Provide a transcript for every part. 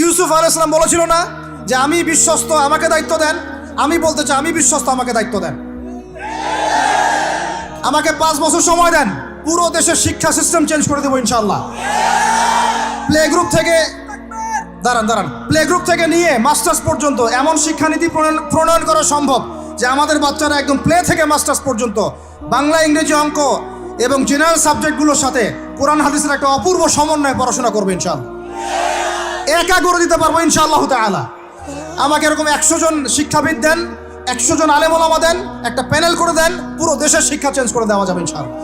ইউসুফ আলাইহিস সালাম বলেছিল না যে আমি বিশ্বস্ত, আমাকে দায়িত্ব দেন? আমি বলতে চাই আমি বিশ্বস্ত, আমাকে দায়িত্ব দেন। আমাকে 5 বছর সময় দেন, পুরো দেশের শিক্ষা সিস্টেম চেঞ্জ করে দেবো ইনশাআল্লাহ। প্লে গ্রুপ থেকে প্লে গ্রুপ থেকে নিয়ে মাস্টার্স পর্যন্ত এমন শিক্ষানীতি প্রণয়ন করা সম্ভব যে আমাদের বাচ্চারা একদম প্লে থেকে মাস্টার্স পর্যন্ত বাংলা, ইংরেজি, অঙ্ক এবং জেনারেল সাবজেক্টগুলোর সাথে কোরআন হাদিসের একটা অপূর্ব সমন্বয়ে পড়াশোনা করবে ইনশাআল্লাহ। একা করে দিতে পারবো ইনশাআল্লাহ তাআলা। আমাকে এরকম 100 জন শিক্ষাবিদ দেন, 100 জন আলেম ওলামা দেন, একটা প্যানেল করে দেন, পুরো দেশের শিক্ষা চেঞ্জ করে দেওয়া যাবে ইনশাআল্লাহ।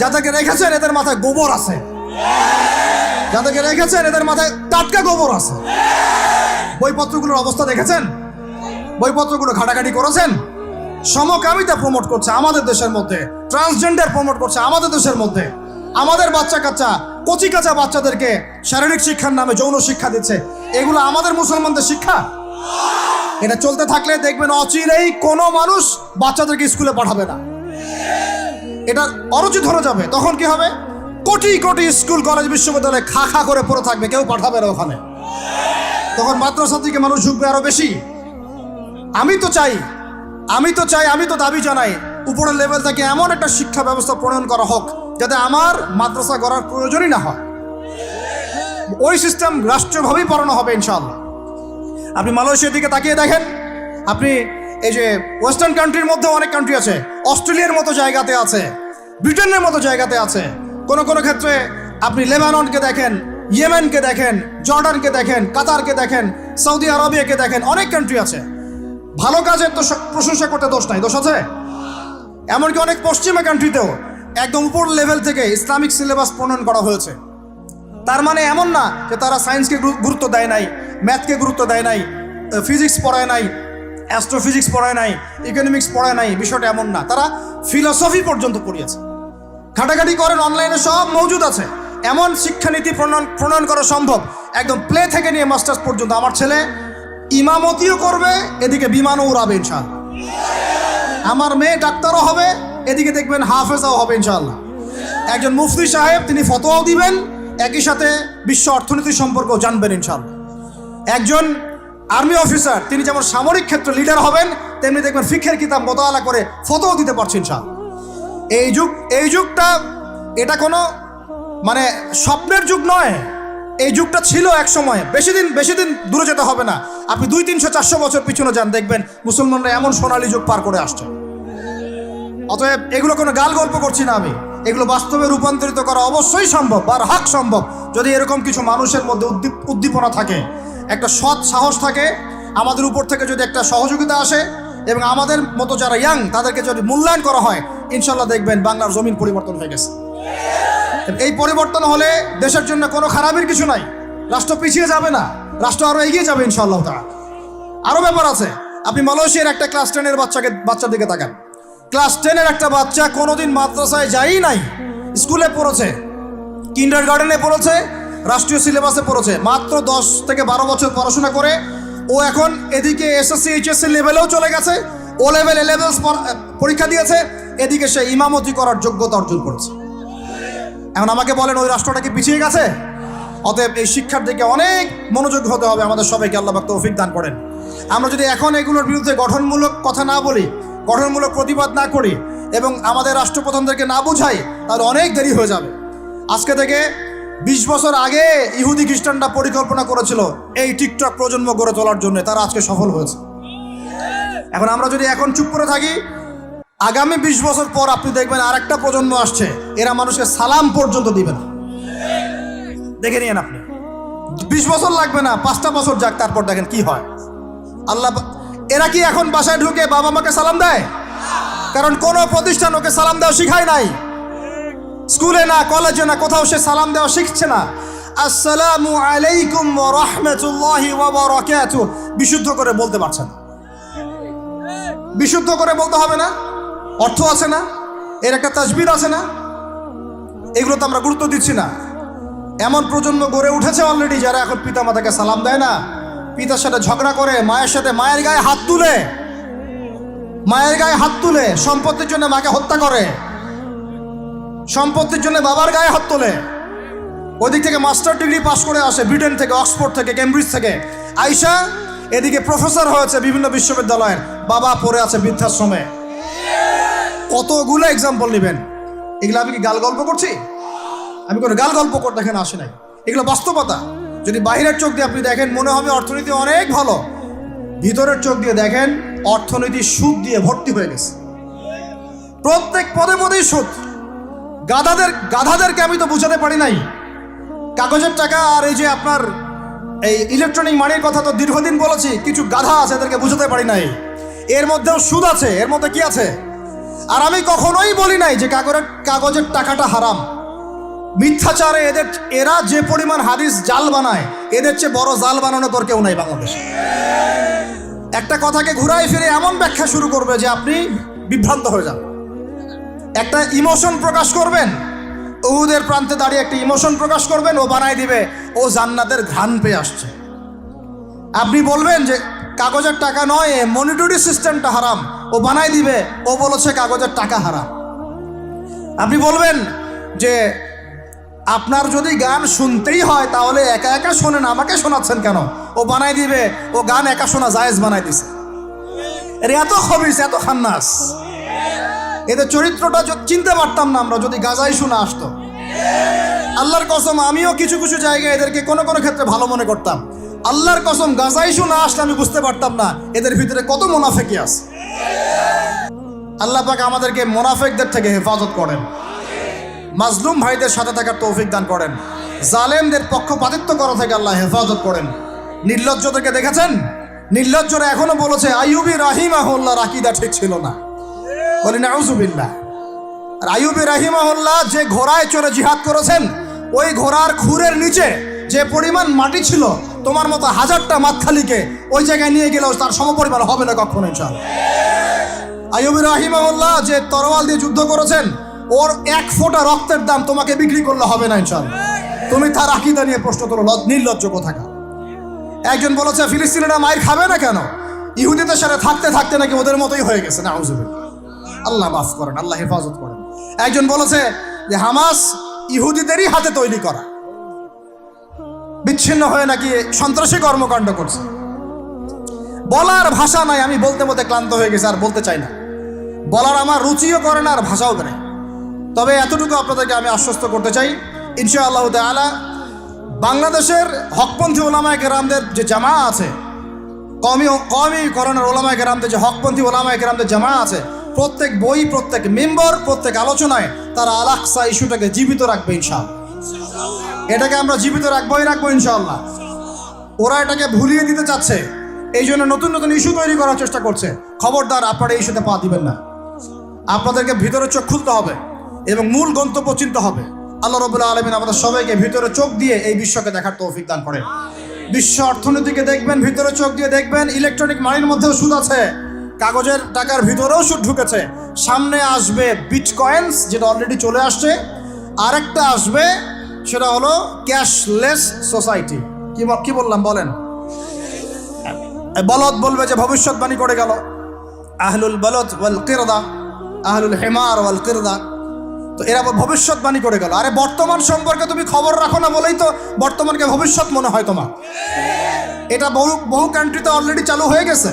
যাদেরকে রেখেছেন এদের মাথায় গোবর আছে, যাদেরকে রেখেছেন এদের মাথায় টাটকা গোবর আছে। বইপত্রগুলোর অবস্থা দেখেছেন? বইপত্রগুলো ঘাটাঘাটি করেছেন? সমকামিতা প্রমোট করছে আমাদের দেশের মধ্যে, ট্রান্সজেন্ডার প্রমোট করছে আমাদের দেশের মধ্যে, আমাদের বাচ্চা কাচ্চা কচি কাঁচা বাচ্চাদেরকে শারীরিক শিক্ষার নামে যৌন শিক্ষা দিচ্ছে। এগুলো আমাদের মুসলমানদের শিক্ষা? এটা চলতে থাকলে দেখবেন অচিরেই কোনো মানুষ বাচ্চাদেরকে স্কুলে পাঠাবে না, এটা অরুচি ধরে যাবে। তখন কি হবে? কোটি কোটি স্কুল, কলেজ, বিশ্ববিদ্যালয়ে খা খা করে পড়ে থাকবে, কেউ পাঠাবে না ওখানে। তখন মাদ্রাসা থেকে মানুষ ঝুঁকবে আরো বেশি। আমি তো দাবি জানাই উপরের লেভেল থেকে এমন একটা শিক্ষা ব্যবস্থা প্রণয়ন করা হোক যাতে আমার মাদ্রাসা গড়ার প্রয়োজনই না হয়। ওই সিস্টেম রাষ্ট্রীয়ভাবেই পড়ানো হবে ইনশাআল্লাহ। আপনি মালয়েশিয়ার দিকে তাকিয়ে দেখেন, আপনি এই যে ওয়েস্টার্ন কান্ট্রির মধ্যে অনেক কান্ট্রি আছে, অস্ট্রেলিয়ার মতো জায়গাতে আছে, ব্রিটেনের মতো জায়গাতে আছে, কোনো কোনো ক্ষেত্রে আপনি লেবাননকে দেখেন, ইয়েমেনকে দেখেন, জর্ডানকে দেখেন, কাতারকে দেখেন, সৌদি আরবিয়াকে দেখেন, অনেক কান্ট্রি আছে। ভালো কাজের তো প্রশংসা করতে দোষ নাই, দোষ আছে? এমনকি অনেক পশ্চিমা কান্ট্রিতেও একদম উপর লেভেল থেকে ইসলামিক সিলেবাস প্রণয়ন করা হয়েছে। তার মানে এমন না যে তারা সায়েন্সকে গুরুত্ব দেয় নাই, ম্যাথকে গুরুত্ব দেয় নাই, ফিজিক্স পড়ায় নাই, অ্যাস্ট্রোফিজিক্স পড়ায় নাই, ইকোনমিক্স পড়ায় নাই, বিষয়টা এমন না। তারা ফিলসফি পর্যন্ত পড়িয়েছে। ঘাটাঘাটি করেন, অনলাইনে সব মজুদ আছে। এমন শিক্ষানীতি প্রণয়ন করা সম্ভব একদম প্লে থেকে নিয়ে মাস্টার্স পর্যন্ত। আমার ছেলে ইমামতিও করবে, এদিকে বিমানও উড়াবে ইনশাআল্লাহ। আমার মেয়ে ডাক্তারও হবে, এদিকে দেখবেন হাফেজাও হবে ইনশাআল্লাহ। একজন মুফতি সাহেব, তিনি ফতোয়াও দিবেন, একই সাথে বিশ্ব অর্থনীতি সম্পর্কেও জানবেন ইনশাআল্লাহ। একজন আর্মি অফিসার, তিনি যেমন সামরিক ক্ষেত্রে লিডার হবেন, তেমনি দেখবেন ফিকহের কিতাব মোতালা করে ফতোয়া দিতে পারছেন ইনশাআল্লাহ। এই যুগটা এটা কোনো মানে স্বপ্নের যুগ নয়, এই যুগটা ছিল এক সময়। বেশি দিন দূরে যেতে হবে না, আপনি 200, 300, 400 বছর পিছনে যান, দেখবেন মুসলমানরা এমন সোনালী যুগ পার করে আসছে। অতএব এগুলো কোনো গাল গল্প করছি না আমি, এগুলো বাস্তবে রূপান্তরিত করা অবশ্যই সম্ভব, বার হাক সম্ভব, যদি এরকম কিছু মানুষের মধ্যে উদ্দীপনা থাকে, একটা সৎ সাহস থাকে, আমাদের উপর থেকে যদি একটা সহযোগিতা আসে এবং আমাদের মতো যারা ইয়াং তাদেরকে যদি মূল্যায়ন করা হয়, ইনশাল্লাহ দেখবেন বাংলার জমিন পরিবর্তন হয়ে গেছে। এই পরিবর্তন হলে দেশের জন্য কোনো খারাপের কিছু নাই, রাষ্ট্র পিছিয়ে যাবে না, রাষ্ট্র আরো এগিয়ে যাবে ইনশাআল্লাহ তাআলা। আরো ব্যাপার আছে, আপনি মালয়েশিয়ার একটা ক্লাস 10-এর বাচ্চার দিকে তাকান। ক্লাস 10-এর একটা বাচ্চা কোনোদিন মাদ্রাসায় যায়ই নাই, স্কুলে পড়েছে, কিন্ডারগার্টেনে পড়েছে, রাষ্ট্রীয় সিলেবাসে পড়েছে, মাত্র 10 থেকে 12 বছর পড়াশোনা করে ও এখন এদিকে এসএসসি এইচএসসি লেভেলেও চলে গেছে, ও লেভেল এ লেভেল পরীক্ষা দিয়েছে, এদিকে সে ইমামতি করার যোগ্যতা অর্জন করেছে। এখন আমাকে বলেন ওই রাষ্ট্রটা কি পিছিয়ে গেছে? অতএব এই শিক্ষার দিকে অনেক মনোযোগ হতে হবে আমাদের সবাইকে, আল্লাহ পাক তৌফিক দান করেন। আমরা যদি এখন এগুলোর বিরুদ্ধে গঠনমূলক কথা না বলি, গঠনমূলক প্রতিবাদ না করি এবং আমাদের রাষ্ট্রপ্রধানদেরকে না বুঝাই, তাহলে অনেক দেরি হয়ে যাবে। আজকে থেকে 20 বছর আগে ইহুদি খ্রিস্টানরা পরিকল্পনা করেছিল এই টিকটক প্রজন্ম গড়ে তোলার জন্য, তারা আজকে সফল হয়েছে। এখন আমরা যদি এখন চুপ করে থাকি, আগামী 20 বছর পর আপনি দেখবেন আরেকটা প্রজন্ম আসছে, এরা মানুষকে সালাম পর্যন্ত দিবে না। দেখে নিয়েন আপনি, 20 বছর লাগবে না, 5টা বছর যাক, তারপর দেখেন কি হয়। আল্লাহ, এরা কি এখন বাসায় ঢুকে বাবা মাকে সালাম দেয়? কারণ কোনো প্রতিষ্ঠান ওকে সালাম দেওয়া শিখায় নাই, স্কুলে না, কলেজে না, কোথাও সে সালাম দেওয়া শিখছে না। আসসালামু আলাইকুম ওয়া রাহমাতুল্লাহি ওয়া বারাকাতুহু বিশুদ্ধ করে বলতে পারছে না। বিশুদ্ধ করে বলতে হবে না? অর্থ আছে না, এর একটা তাসবির আছে না? এগুলো তো আমরা গুরুত্ব দিচ্ছি না। এমন প্রজন্ম গড়ে উঠেছে অলরেডি যারা এখন পিতা মাতাকে সালাম দেয় না, পিতার সাথে ঝগড়া করে, মায়ের সাথে মায়ের গায়ে হাত তুলে, সম্পত্তির জন্য মাকে হত্যা করে, সম্পত্তির জন্য বাবার গায়ে হাত তোলে। ওদিক থেকে মাস্টার ডিগ্রি পাশ করে আসে ব্রিটেন থেকে, অক্সফোর্ড থেকে, কেমব্রিজ থেকে। আয়শা এদিকে প্রফেসর হয়েছে বিভিন্ন বিশ্ববিদ্যালয়ের, বাবা পড়ে আছে বৃদ্ধাশ্রমে। কতগুলো এক্সাম্পল নেবেন। এগুলো আমি কি গাল গল্প করছি? আমি কোনো গাল গল্প করতে এখানে আসি নাই, এগুলো বাস্তবতা। যদি বাহিরের চোখ দিয়ে আপনি দেখেন মনে হবে অর্থনীতি অনেক ভালো, ভিতরের চোখ দিয়ে দেখেন অর্থনীতি সুদ দিয়ে ভর্তি হয়ে গেছে। প্রত্যেক পদে পদেই সুদ। গাধাদেরকে আমি তো বুঝাতে পারি নাই। কাগজের টাকা আর এই যে আপনার এই ইলেকট্রনিক মানির কথা তো দীর্ঘদিন বলেছি, কিছু গাধা আছে এদেরকে বুঝাতে পারি নাই। এর মধ্যেও সুদ আছে, এর মধ্যে কি আছে? আর আমি কখনোই বলি নাই যে কাগজের টাকাটা হারাম। মিথ্যাচারে এরা যে পরিমাণ হাদিস জাল বানায়, এদের চেয়ে বড় জাল বানানো তোর কেউ নাই বাংলাদেশে। একটা কথাকে ঘুরাই ফিরে এমন ব্যাখ্যা শুরু করবে যে আপনি বিভ্রান্ত হয়ে যান। একটা ইমোশন প্রকাশ করবেন, উহুদের প্রান্তে দাঁড়িয়ে একটা ইমোশন প্রকাশ করবেন, ও বানাই দিবে ও জান্নাতের ঘ্রাণ পেয়ে আসছে। আপনি বলবেন যে কাগজের টাকা নয়, মনিটরি সিস্টেমটা হারাম, ও বানাই দিবে ও বলেছে কাগজের টাকা হারাম। আপনি বলবেন যে আপনার যদি গান শুনতেই হয় তাহলে একা একা শোনেন, আমাকে শোনাচ্ছেন কেন? ও বানাই দিবে ও গান একা শোনা জায়েজ বানাই দিছে। এর এত খবিস, এত খান্নাস। এদের চরিত্রটা চিনতে পারতাম না আমরা যদি গাজাই শোনা আসতো। আল্লাহর কসম আমিও কিছু কিছু জায়গায় এদেরকে কোনো কোনো ক্ষেত্রে ভালো মনে করতাম। আল্লাহর কসম গাজাই শোনা আসলে আমি বুঝতে পারতাম না এদের ভিতরে কত মুনাফেকি আছে। আল্লাহ পাক আমাদেরকে মুনাফেকদের থেকে হেফাজত করেন, মাজলুম ভাইদের সাথে থাকার তৌফিক দান করেন, জালেমদের পক্ষপাতিত্ব করা থেকে আল্লাহ হেফাজত করেন। নির্লজ্জদেরকে দেখেছেন? নির্লজ্জরা এখনো বলেছে আইয়ুবী রাহিমাহুল্লাহর আকীদা ঠিক ছিল না। বলি নাউযুবিল্লাহ। আর আইয়ুবী রাহিমাহুল্লাহ যে ঘোড়ায় চড়ে জিহাদ করেছেন, ওই ঘোড়ার খুরের নিচে যে পরিমাণ মাটি ছিল, তোমার মতো হাজারটা মাতখালিকে ওই জায়গায় নিয়ে গেলেও তার সমপরিমাণ হবে না কখনো ইনশাআল্লাহ। আইয়ুবী রাহিমাহুল্লাহ যে তরোয়াল দিয়ে যুদ্ধ করেছেন, ওর এক ফোঁটা রক্তের দাম তোমাকে বিক্রি করলে হবে না ইনশাআল্লাহ। তুমি তার আকীদা নিয়ে প্রশ্ন তোলো, নির্লজ্জ কোথাকার। একজন বলেছে ফিলিস্তিনিরা মায়ের খাবে না কেন? ইহুদিদের সাথে থাকতে থাকতে নাকি ওদের মতোই হয়ে গেছে। নাউযুবিল্লাহ। আল্লাহ মাফ করেন, আল্লাহ হেফাজত করেন। একজন বলেছে যে হামাস ইহুদিদেরই হাতে তৈরি করা, বিচ্ছিন্ন হয়ে নাকি সন্ত্রাসী কর্মকাণ্ড করছে। বলার ভাষা নাই, আমি বলতে বলতে ক্লান্ত হয়ে গেছি, আর বলতে চাই না। বলার আমার রুচিও করে না, আর ভাষাও করে। তবে এতটুকু আপনাদেরকে আমি আশ্বস্ত করতে চাই, ইনশাআল্লাহ তাআলা বাংলাদেশের হকপন্থী ওলামায়ে কেরামদের যে জামা আছে, কওমি করণের ওলামায়ে কেরামদের যে হকপন্থী ওলামায়ে কেরামদের জামা আছে, প্রত্যেক বই, প্রত্যেক মেম্বার, প্রত্যেক আলোচনায় তারা আল আকসা ইস্যুটাকে জীবিত রাখবে ইনশাআল্লাহ। এটাকে আমরা জীবিত রাখবোই ইনশাআল্লাহ। ওরা এটাকে ভুলিয়ে দিতে চাচ্ছে, এই জন্য নতুন নতুন ইস্যু তৈরি করার চেষ্টা করছে। খবরদার, আপনারা এই ইস্যুতে পা দিবেন না। আপনাদেরকে ভিতরে চোখ খুলতে হবে এবং মূল গন্তব্য চিনতে হবে। আল্লাহ রাব্বুল আলামিন আমাদের সবাইকে ভিতরে চোখ দিয়ে এই বিশ্বকে দেখার তৌফিক দান করেন। বিশ্ব অর্থনীতিকে দেখবেন, ভিতরে চোখ দিয়ে দেখবেন। ইলেকট্রনিক মানির মধ্যেও সুদ আছে, কাগজের টাকার ভিতরেও সুদ ঢুকেছে। সামনে আসবে বিটকয়েন্স, যেটা অলরেডি চলে আসছে। আরেকটা আসবে, সেটা হলো ক্যাশলেস সোসাইটি। কি বললাম বলেন? বলদ বলবে যে ভবিষ্যৎবাণী করে গেল, আহলুল বলদ ওয়াল কিরদা, আহলুল হিমার ওয়াল কিরদা। তো এরা ভবিষ্যৎবাণী করে গেল। আরে বর্তমান সম্পর্কে তুমি খবর রাখো না বলেই তো বর্তমানকে ভবিষ্যৎ মনে হয় তোমার। এটা বহু কান্ট্রিতে অলরেডি চালু হয়ে গেছে।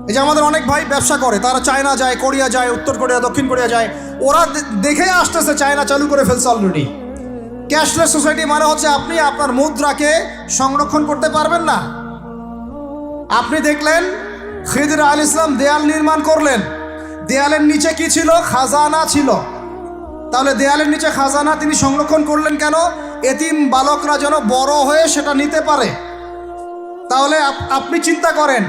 এই যে আমাদের অনেক ভাই ব্যবসা করে, তারা চায়না যায়, কোরিয়া যায়, উত্তর কোরিয়া, দক্ষিণ কোরিয়া যায়। ওরা দেখে আসতেছে চায়না চালু করে ফেলছে অলরেডি। ক্যাশলেস সোসাইটি মানে হচ্ছে আপনি আপনার মুদ্রাকে সংরক্ষণ করতে পারবেন না। আপনি দেখলেন খিদির আলাইহিস সালাম দেয়াল নির্মাণ করলেন, দেয়ালের নিচে কি ছিল? খাজানা ছিল। তাহলে দেয়ালের নিচে খাজানা তিনি সংরক্ষণ করলেন কেন? এতিম বালকরা যেন বড় হয়ে সেটা নিতে পারে। তাহলে আপনি চিন্তা করেন,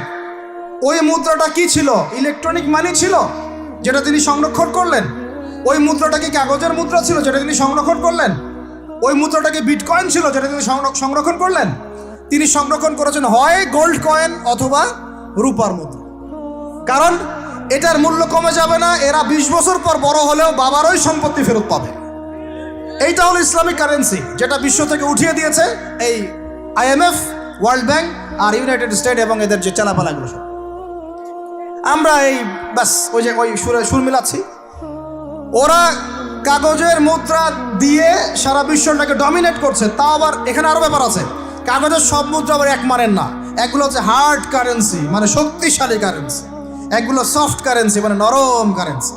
ওই মুদ্রাটা কি ছিল? ইলেকট্রনিক মানি ছিল, যেটা তিনি সংরক্ষণ করলেন। ওই মুদ্রাটা কি কাগজের মুদ্রা ছিল, যেটা তিনি সংরক্ষণ করলেন? ওই মুদ্রাটা কি বিটকয়েন ছিল, যেটা তিনি সংরক্ষণ করলেন? তিনি সংরক্ষণ করেছেন হয় গোল্ড কয়েন অথবা রূপার মুদ্রা। কারণ এটার মূল্য কমে যাবে না। এরা 20 বছর পর বড় হলেও বাবারই সম্পত্তি ফেরত পাবে। এইটা হলো ইসলামিক কারেন্সি, যেটা বিশ্ব থেকে উঠিয়ে দিয়েছে এই IMF, ওয়ার্ল্ড ব্যাংক আর ইউনাইটেড স্টেট এবং এদের যে চালাপালাগুলো সব। আমরা এই ব্যাস ওই সুর মিলাচ্ছি। ওরা কাগজের মুদ্রা দিয়ে সারা বিশ্বটাকে ডমিনেট করছে। তাও আবার এখানে আরও ব্যাপার আছে, কাগজের সব মুদ্রা আবার এক মানের না। একগুলো হচ্ছে হার্ড কারেন্সি, মানে শক্তিশালী কারেন্সি, একগুলো সফট কারেন্সি, মানে নরম কারেন্সি।